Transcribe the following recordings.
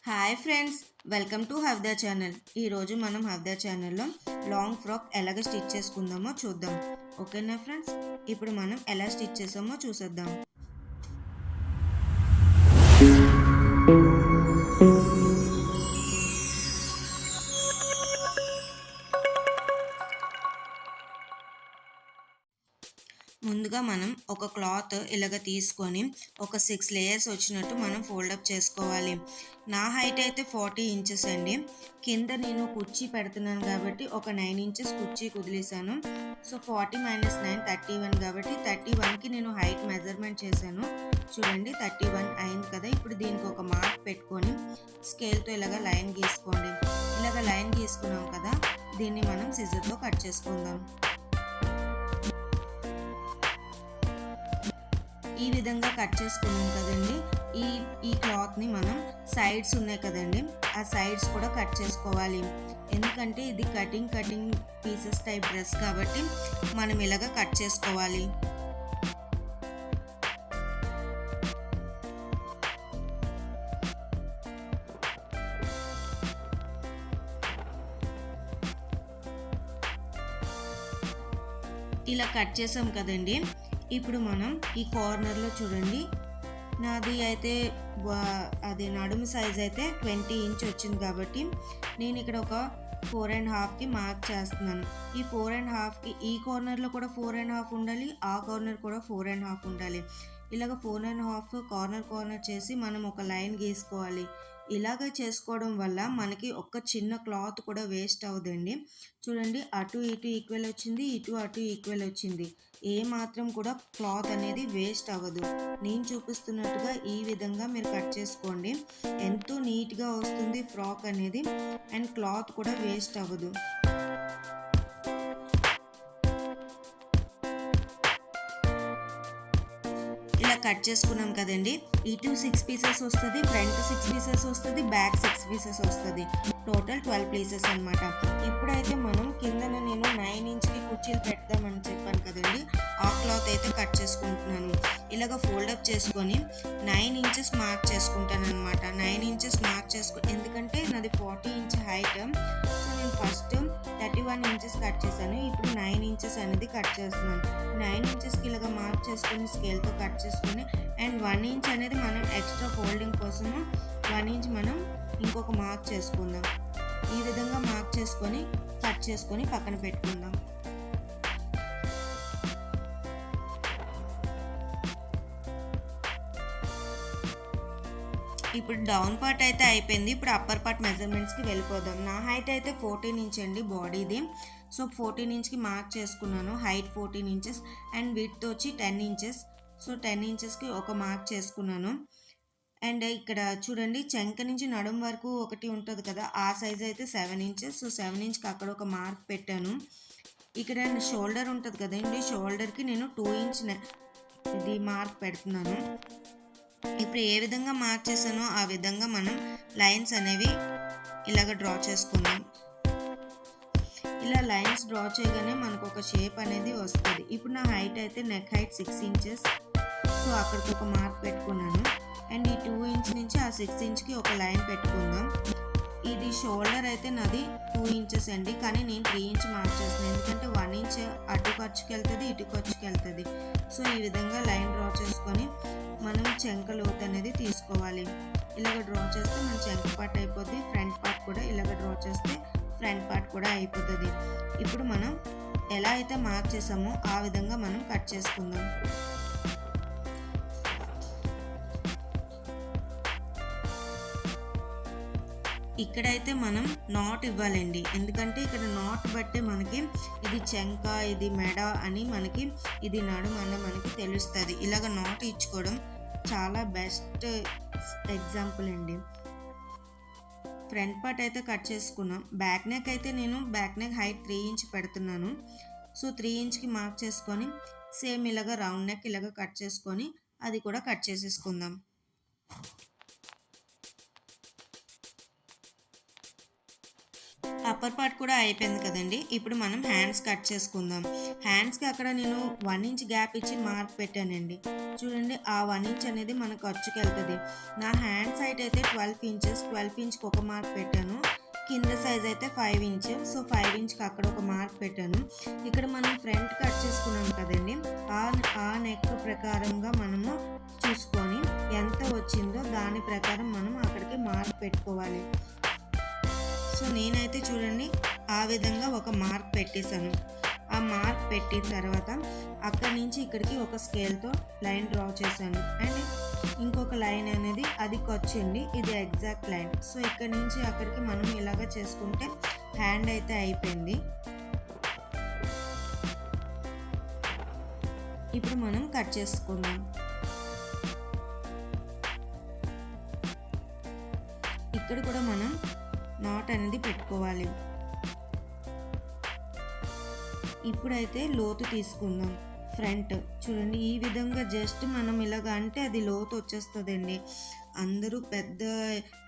Hi friends, welcome to హవ్దా channel. ఈరోజు మనం హవ్దా ఛానల్లో లాంగ్ ఫ్రాక్ ఎలాగ స్టిచ్ చేసుకుందామో చూద్దాం. ఓకేనా ఫ్రెండ్స్, ఇప్పుడు మనం ఎలా స్టిచ్ చేసామో చూసేద్దాం. ముందుగా మనం ఒక క్లాత్ ఇలాగ తీసుకొని ఒక 6 లేయర్స్ వచ్చినట్టు మనం ఫోల్డప్ చేసుకోవాలి. నా హైట్ అయితే 40 ఇంచెస్ అండి. కింద నేను కుర్చీ పెడుతున్నాను కాబట్టి ఒక 9 ఇంచెస్ కుర్చీ కుదిలేసాను. సో 40 - 9 31 కాబట్టి 31కి నేను హైట్ మెజర్మెంట్ చేశాను. చూడండి 31 అయింది కదా. ఇప్పుడు దీనికి ఒక మార్క్ పెట్టుకొని స్కేల్తో ఇలాగ లైన్ గీసుకోండి. ఇలాగ లైన్ గీసుకున్నాం కదా, దీన్ని మనం సిజర్తో కట్ చేసుకుందాం. ఈ విధంగా కట్ చేసుకున్నాం కదండి. ఈ క్లాత్ని మనం సైడ్స్ ఉన్నాయి కదండి, ఆ సైడ్స్ కూడా కట్ చేసుకోవాలి. ఎందుకంటే ఇది కటింగ్ పీసెస్ టైప్ డ్రెస్ కాబట్టి మనం ఇలాగ కట్ చేసుకోవాలి. ఇలా కట్ చేసాం కదండి. ఇప్పుడు మనం ఈ కార్నర్లో చూడండి, నాది అయితే అది నడుము సైజ్ అయితే 20 ఇంచ్ వచ్చింది కాబట్టి నేను ఇక్కడ ఒక 4.5కి మార్క్ చేస్తున్నాను. ఈ 4.5కి ఈ కార్నర్లో కూడా 4.5 ఉండాలి, ఆ కార్నర్ కూడా 4.5 ఉండాలి. ఇలాగ 4.5 కార్నర్ చేసి మనం ఒక లైన్ గీసుకోవాలి. ఇలాగ చేసుకోవడం వల్ల మనకి ఒక చిన్న క్లాత్ కూడా వేస్ట్ అవ్వదండి. చూడండి, అటు ఇటు ఈక్వల్ వచ్చింది, ఇటు అటు ఈక్వల్ వచ్చింది. ఏ మాత్రం కూడా క్లాత్ అనేది వేస్ట్ అవ్వదు. నేను చూపిస్తున్నట్టుగా ఈ విధంగా మీరు కట్ చేసుకోండి. ఎంతో నీట్గా వస్తుంది ఫ్రాక్ అనేది, అండ్ క్లాత్ కూడా వేస్ట్ అవ్వదు. ఇలా కట్ చేసుకున్నాం కదండి. ఇటు 6 పీసెస్ వస్తుంది, ఫ్రంట్ 6 పీసెస్ వస్తుంది, బ్యాక్ 6 పీసెస్ వస్తుంది. టోటల్ 12 పీసెస్ అనమాట. ఇప్పుడైతే మనం కిందన నేను 9 ఇంచ్కి కుర్చీలు పెడదామని చెప్పాను కదండి, ఆ క్లాత్ అయితే కట్ చేసుకుంటున్నాను. ఇలాగ ఫోల్డప్ చేసుకొని 9 ఇంచెస్ మార్క్ చేసుకుంటాను అనమాట. 9 ఇంచెస్ మార్క్ ఎందుకంటే నాది 40 ఇంచ్ హైట్. సో నేను ఫస్ట్ 31 ఇంచెస్ కట్ చేశాను. ఇప్పుడు 9 ఇంచెస్ అనేది కట్ చేస్తున్నాను. 9 ఇంచెస్కి ఇలాగ మార్క్ చేసుకొని స్కేల్తో కట్ చేసుకొని, అండ్ 1 ఇంచ్ అనేది మనం ఎక్స్ట్రా ఫోల్డింగ్ కోసము 1 ఇంచ్ మనం ఇంకొక మార్క్ చేసుకుందాం. ఈ విధంగా మార్క్ చేసుకొని కట్ చేసుకొని పక్కన పెట్టుకుందాం. ఇప్పుడు డౌన్ పార్ట్ అయితే అయిపోయింది. ఇప్పుడు అప్పర్ పార్ట్ మెజర్మెంట్స్కి వెళ్ళిపోదాం. నా హైట్ అయితే 14 ఇంచ్ అండి బాడీది. సో 14 ఇంచ్కి మార్క్ చేసుకున్నాను. హైట్ 14 ఇంచెస్ అండ్ విడ్త్ వచ్చి 10 ఇంచెస్. సో 10 ఇంచెస్కి ఒక మార్క్ చేసుకున్నాను. అండ్ ఇక్కడ చూడండి, చెంక నుంచి నడుము వరకు ఒకటి ఉంటుంది కదా, ఆ సైజ్ అయితే 7 ఇంచెస్. సో 7 ఇంచ్కి అక్కడ ఒక మార్క్ పెట్టాను. ఇక్కడ షోల్డర్ ఉంటుంది కదండి, షోల్డర్కి నేను 2 ఇంచ్ ఇది మార్క్ పెడుతున్నాను. ఇప్పుడు ఏ విధంగా మార్క్ చేశానో ఆ విధంగా మనం లైన్స్ అనేవి ఇలాగ డ్రా చేసుకుందాం. ఇలా లైన్స్ డ్రా చేయగానే మనకు ఒక షేప్ అనేది వస్తుంది. ఇప్పుడు నా హైట్ అయితే నెక్ హైట్ 6 ఇంచెస్. సో అక్కడికి ఒక మార్క్ పెట్టుకున్నాను. అండ్ ఈ 2 ఇంచ్ నుంచి ఆ 6 ఇంచ్కి ఒక లైన్ పెట్టుకుందాం. ఇది షోల్డర్ అయితే నాది 2 ఇంచెస్ అండి, కానీ నేను 3 ఇంచ్ మార్క్ చేస్తున్నాను. ఎందుకంటే 1 ఇంచ్ అటు ఖర్చుకి వెళ్తుంది, ఇటు ఖర్చుకి వెళ్తుంది. సో ఈ విధంగా లైన్ డ్రా చేసుకొని మనం చెంక లోతు అనేది తీసుకోవాలి. ఇలాగ డ్రా చేస్తే మన చెంక పార్ట్ అయిపోద్ది. ఫ్రంట్ పార్ట్ కూడా ఇలాగ డ్రా చేస్తే ఫ్రంట్ పార్ట్ కూడా అయిపోతుంది. ఇప్పుడు మనం ఎలా అయితే మార్క్ చేసామో ఆ విధంగా మనం కట్ చేసుకుందాం. ఇక్కడైతే మనం నాట్ ఇవ్వాలండి, ఎందుకంటే ఇక్కడ నాట్ బట్టే మనకి ఇది చెంక, ఇది మెడ అని మనకి ఇది నడుము అన్న మనకి తెలుస్తుంది. ఇలాగ నాట్ ఇచ్చుకోవడం చాలా బెస్ట్ ఎగ్జాంపుల్ అండి. ఫ్రంట్ పార్ట్ అయితే కట్ చేసుకున్నాం. బ్యాక్ నెక్ అయితే నేను బ్యాక్ నెక్ హైట్ 3 ఇంచ్ పెడుతున్నాను. సో 3 ఇంచ్కి మార్క్ చేసుకొని సేమ్ ఇలాగ రౌండ్ నెక్ ఇలాగ కట్ చేసుకొని అది కూడా కట్ చేసేసుకుందాం. అప్పర్ పార్ట్ కూడా అయిపోయింది కదండి. ఇప్పుడు మనం హ్యాండ్స్ కట్ చేసుకుందాం. హ్యాండ్స్కి అక్కడ నేను 1 ఇంచ్ గ్యాప్ ఇచ్చి మార్క్ పెట్టానండి. చూడండి ఆ 1 ఇంచ్ అనేది మన ఖర్చుకి వెళ్తుంది. నా హ్యాండ్స్ హైట్ అయితే 12 ఇంచెస్, 12 ఇంచ్కి ఒక మార్క్ పెట్టాను. కింద సైజ్ అయితే 5 ఇంచ్. సో 5 ఇంచ్కి అక్కడ ఒక మార్క్ పెట్టాను. ఇక్కడ మనం ఫ్రంట్ కట్ చేసుకున్నాం కదండి, ఆ నెక్ ప్రకారంగా మనము చూసుకొని ఎంత వచ్చిందో దాని ప్రకారం మనం అక్కడికి మార్క్ పెట్టుకోవాలి. సో నేనైతే చూడండి ఆ విధంగా ఒక మార్క్ పెట్టేశాను. ఆ మార్క్ పెట్టిన తర్వాత అక్కడి నుంచి ఇక్కడికి ఒక స్కేల్తో లైన్ డ్రా చేశాను. అండ్ ఇంకొక లైన్ అనేది అది ఖర్చండి, ఇది ఎగ్జాక్ట్ లైన్. సో ఇక్కడి నుంచి అక్కడికి మనం ఇలాగ చేసుకుంటే హ్యాండ్ అయితే అయిపోయింది. ఇప్పుడు మనం కట్ చేసుకుందాం. ఇక్కడ కూడా మనం నాట్ అనేది పెట్టుకోవాలి. ఇప్పుడైతే లోతు తీసుకుందాం. ఫ్రంట్ చూడండి ఈ విధంగా జస్ట్ మనం ఇలాగ అంటే అది లోతు వచ్చేస్తుందండి. అందరూ పెద్ద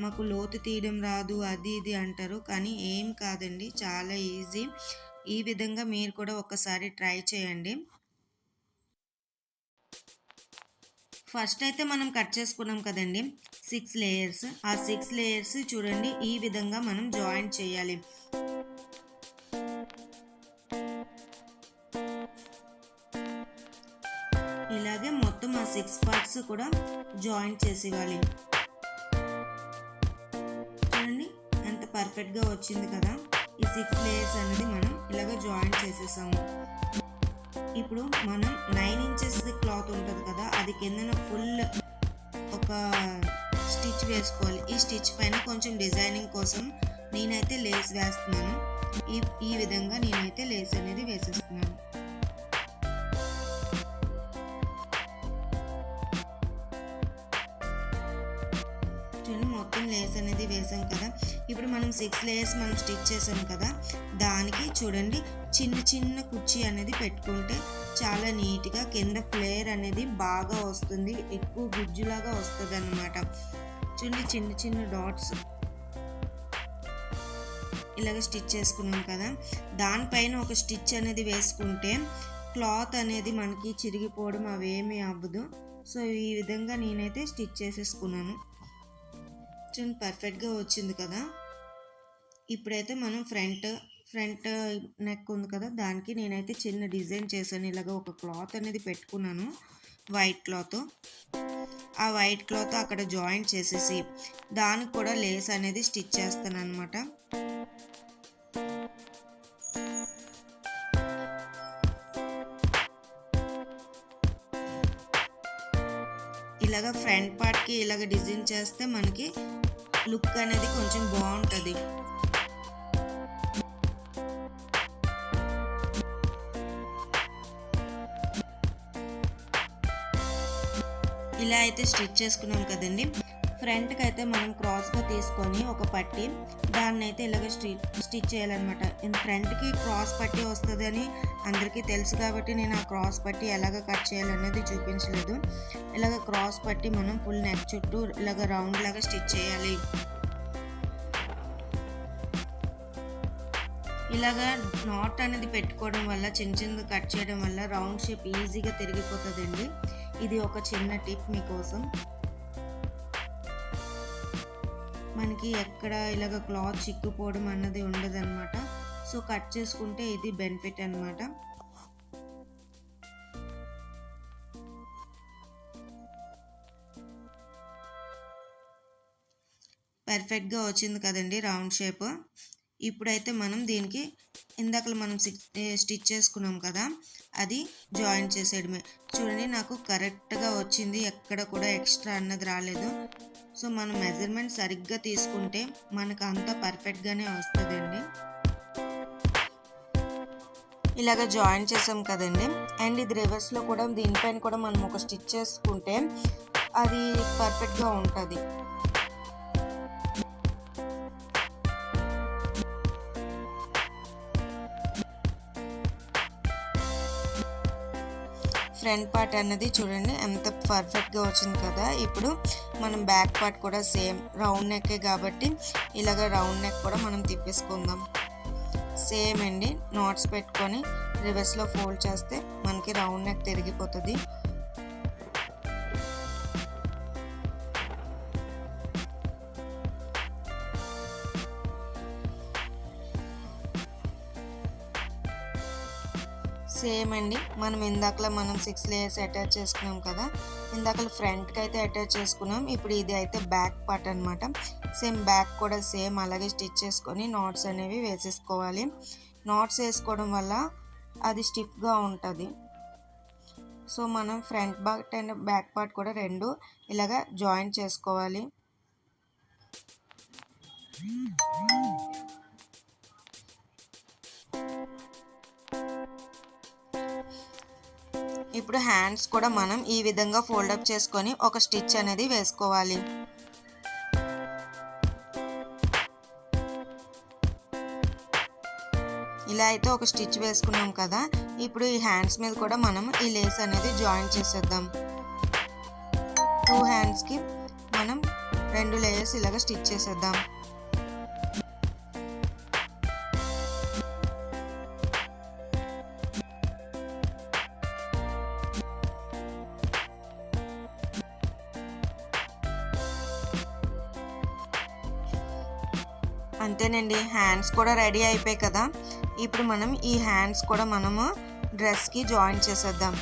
మాకు లోతు తీయడం రాదు అది ఇది అంటారు, కానీ ఏం కాదండి, చాలా ఈజీ. ఈ విధంగా మీరు కూడా ఒకసారి ట్రై చేయండి. ఫస్ట్ అయితే మనం కట్ చేసుకున్నాం కదండి 6 లేయర్స్. ఆ 6 లేయర్స్ చూడండి ఈ విధంగా మనం జాయింట్ చేయాలి. ఇలాగే మొత్తం ఆ 6 పార్ట్స్ కూడా జాయింట్ చేసేవాలి. చూడండి ఎంత పర్ఫెక్ట్గా వచ్చింది కదా. ఈ 6 లేయర్స్ అనేది మనం ఇలాగ జాయింట్ చేసేసాము. ఇప్పుడు మనం 9 ఇంచెస్ క్లాత్ ఉంటుంది కదా, అది కిందన ఫుల్ ఒక స్టిచ్ వేసుకోవాలి. ఈ స్టిచ్ పైన కొంచెం డిజైనింగ్ కోసం నేనైతే లేస్ వేస్తున్నాను. ఈ విధంగా నేనైతే లేస్ అనేది వేసేస్తున్నాను. చూడండి మొత్తం లేస్ అనేది వేసాం కదా. ఇప్పుడు మనం 6 లేయర్స్ మనం స్టిచ్ చేసాం కదా, దానికి చూడండి చిన్న చిన్న కుర్చీ అనేది పెట్టుకుంటే చాలా నీట్గా కింద ఫ్లేర్ అనేది బాగా వస్తుంది, ఎక్కువ గుజ్జులాగా వస్తుంది అన్నమాట. చూడండి చిన్న చిన్న డాట్స్ ఇలాగ స్టిచ్ చేసుకున్నాం కదా, దానిపైన ఒక స్టిచ్ అనేది వేసుకుంటే క్లాత్ అనేది మనకి చిరిగిపోవడం అవేమీ అవ్వదు. సో ఈ విధంగా నేనైతే స్టిచ్ చేసేసుకున్నాను. చూడండి పర్ఫెక్ట్గా వచ్చింది కదా. ఇప్పుడైతే మనం ఫ్రంట్ నెక్ ఉంది కదా, దానికి నేనైతే చిన్న డిజైన్ చేశాను. ఇలాగ ఒక క్లాత్ అనేది పెట్టుకున్నాను, వైట్ క్లాత్. ఆ వైట్ క్లాత్ అక్కడ జాయింట్ చేసేసి దానికి కూడా లేస్ అనేది స్టిచ్ చేస్తాను అనమాట. ఇలాగ ఫ్రంట్ పార్ట్కి ఇలాగ డిజైన్ చేస్తే మనకి లుక్ అనేది కొంచెం బాగుంటుంది. ఇలా అయితే స్టిచ్ చేసుకున్నాం కదండి. ఫ్రంట్కి అయితే మనం క్రాస్గా తీసుకొని ఒక పట్టి దాన్ని అయితే ఇలాగ స్టిచ్ చేయాలన్నమాట. ఫ్రంట్కి క్రాస్ పట్టి వస్తుందని అందరికీ తెలుసు కాబట్టి నేను ఆ క్రాస్ పట్టి ఎలాగ కట్ చేయాలనేది చూపించలేదు. ఇలాగ క్రాస్ పట్టి మనం ఫుల్ నెక్ చుట్టూ ఇలాగ రౌండ్ లాగా స్టిచ్ చేయాలి. ఇలాగ నాట్ అనేది పెట్టుకోవడం వల్ల చిన్న కట్ చేయడం వల్ల రౌండ్ షేప్ ఈజీగా తిరిగిపోతుందండి. ఇది ఒక చిన్న టిప్ మీకోసం. మనకి ఎక్కడ ఇలాగ క్లాత్ చిక్కుపోవడం అన్నది ఉండదు అనమాట. సో కట్ చేసుకుంటే ఇది బెనిఫిట్ అనమాట. పర్ఫెక్ట్గా వచ్చింది కదండి రౌండ్ షేప్. ఇప్పుడైతే మనం దీనికి ఇందాక మనం స్టిచ్ చేసుకున్నాం కదా, అది జాయిన్ చేసేయడమే. చూడండి నాకు కరెక్ట్గా వచ్చింది, ఎక్కడ కూడా ఎక్స్ట్రా అన్నది రాలేదు. సో మనం మెజర్మెంట్ సరిగ్గా తీసుకుంటే మనకు అంతా పర్ఫెక్ట్గానే వస్తుందండి. ఇలాగ జాయిన్ చేసాం కదండి. అండ్ ఇది రివర్స్లో కూడా దీనిపైన కూడా మనం ఒక స్టిచ్ చేసుకుంటే అది పర్ఫెక్ట్గా ఉంటుంది. ఫ్రంట్ పార్ట్ అన్నది చూడండి ఎంత పర్ఫెక్ట్గా వచ్చింది కదా. ఇప్పుడు మనం బ్యాక్ పార్ట్ కూడా సేమ్ రౌండ్ నెక్కే కాబట్టి ఇలాగ రౌండ్ నెక్ కూడా మనం తిప్పేసుకుందాం. సేమ్ అండి, నాట్స్ పెట్టుకొని రివర్స్లో ఫోల్డ్ చేస్తే మనకి రౌండ్ నెక్ తిరిగిపోతుంది. సేమ్ అండి, మనం ఇందాకలా మనం 6 లేయర్స్ అటాచ్ చేసుకున్నాం కదా, ఇందాకలా ఫ్రంట్కి అయితే అటాచ్ చేసుకున్నాం. ఇప్పుడు ఇది అయితే బ్యాక్ పార్ట్ అనమాట. సేమ్ బ్యాక్ కూడా సేమ్ అలాగే స్టిచ్ చేసుకొని నాట్స్ అనేవి వేసేసుకోవాలి. నాట్స్ వేసుకోవడం వల్ల అది స్టిఫ్గా ఉంటుంది. సో మనం front part and back part కూడా రెండు ఇలాగా జాయింట్ చేసుకోవాలి. ఇప్పుడు హ్యాండ్స్ కూడా మనం ఈ విధంగా ఫోల్డప్ చేసుకొని ఒక స్టిచ్ అనేది వేసుకోవాలి. ఇలా అయితే ఒక స్టిచ్ వేసుకున్నాం కదా, ఇప్పుడు ఈ హ్యాండ్స్ మీద కూడా మనం ఈ లేస్ అనేది జాయిన్ చేసేద్దాం. 2 హ్యాండ్స్కి మనం 2 లేయర్స్ ఇలాగ స్టిచ్ చేసేద్దాం. అంతేనండి, హ్యాండ్స్ కూడా రెడీ అయిపోయాయి కదా. ఇప్పుడు మనం ఈ హ్యాండ్స్ కూడా మనము డ్రెస్కి జాయిన్ చేసేద్దాం.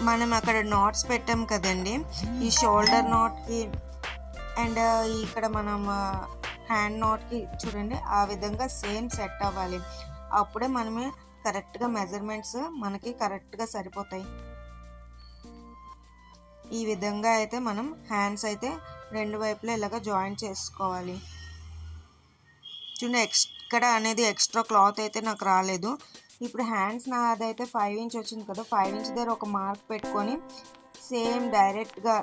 మనం అక్కడ నాట్స్ పెట్టాం కదండి, ఈ షోల్డర్ నాట్కి అండ్ ఇక్కడ మనం హ్యాండ్ నాట్కి చూడండి ఆ విధంగా సేమ్ సెట్ అవ్వాలి. అప్పుడే మనమే కరెక్ట్గా మెజర్మెంట్స్ మనకి కరెక్ట్గా సరిపోతాయి. ఈ విధంగా అయితే మనం హ్యాండ్స్ అయితే 2 వైపులా ఇలాగ జాయిన్ చేసుకోవాలి. చూడండి, ఎక్కడ అనేది ఎక్స్ట్రా క్లాత్ అయితే నాకు రాలేదు. ఇప్పుడు హ్యాండ్స్ నాదైతే 5 ఇంచ్ వచ్చింది కదా, 5 ఇంచ్ దగ్గర ఒక మార్క్ పెట్టుకొని సేమ్ డైరెక్ట్గా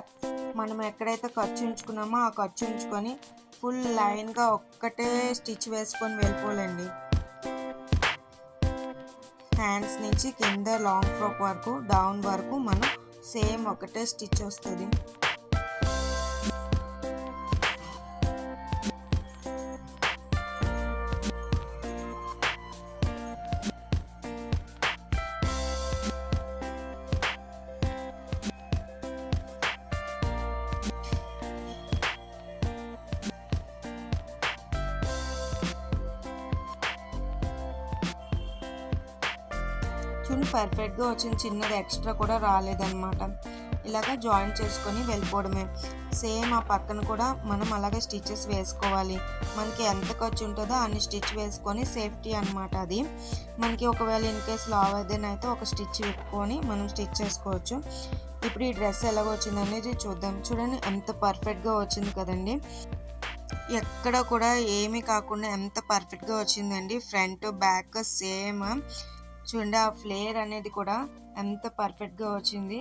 మనం ఎక్కడైతే ఖర్చు ఉంచుకున్నామో ఆ ఖర్చు ఉంచుకొని ఫుల్ లైన్గా ఒక్కటే స్టిచ్ వేసుకొని వెళ్ళిపోలేండి. హ్యాండ్స్ నుంచి కింద లాంగ్ ఫ్రాక్ వరకు డౌన్ వరకు మనం సేమ్ ఒకటే స్టిచ్ వస్తుంది. చూడండి, పర్ఫెక్ట్గా వచ్చింది, చిన్నది ఎక్స్ట్రా కూడా రాలేదన్నమాట. ఇలాగ జాయిన్ చేసుకొని వెళ్ళిపోవడమే. సేమ్ ఆ పక్కన కూడా మనం అలాగే స్టిచెస్ వేసుకోవాలి. మనకి ఎంత ఖర్చు ఉంటుందో అన్ని స్టిచ్ వేసుకొని సేఫ్టీ అనమాట. అది మనకి ఒకవేళ ఇన్ కేస్ లావ్ అయితే ఒక స్టిచ్ పెట్టుకొని మనం స్టిచ్ చేసుకోవచ్చు. ఇప్పుడు ఈ డ్రెస్ ఎలాగ వచ్చింది అనేది చూద్దాం. చూడండి, ఎంత పర్ఫెక్ట్గా వచ్చింది కదండి, ఎక్కడ కూడా ఏమీ కాకుండా ఎంత పర్ఫెక్ట్గా వచ్చిందండి. Front back same. చూడండి, ఆ ఫ్లేర్ అనేది కూడా ఎంత పర్ఫెక్ట్గా వచ్చింది.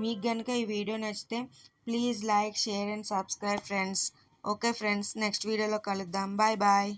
మీకు కనుక ఈ వీడియో నచ్చితే please like, share and subscribe friends. Okay friends, next వీడియోలో కలుద్దాం. Bye bye.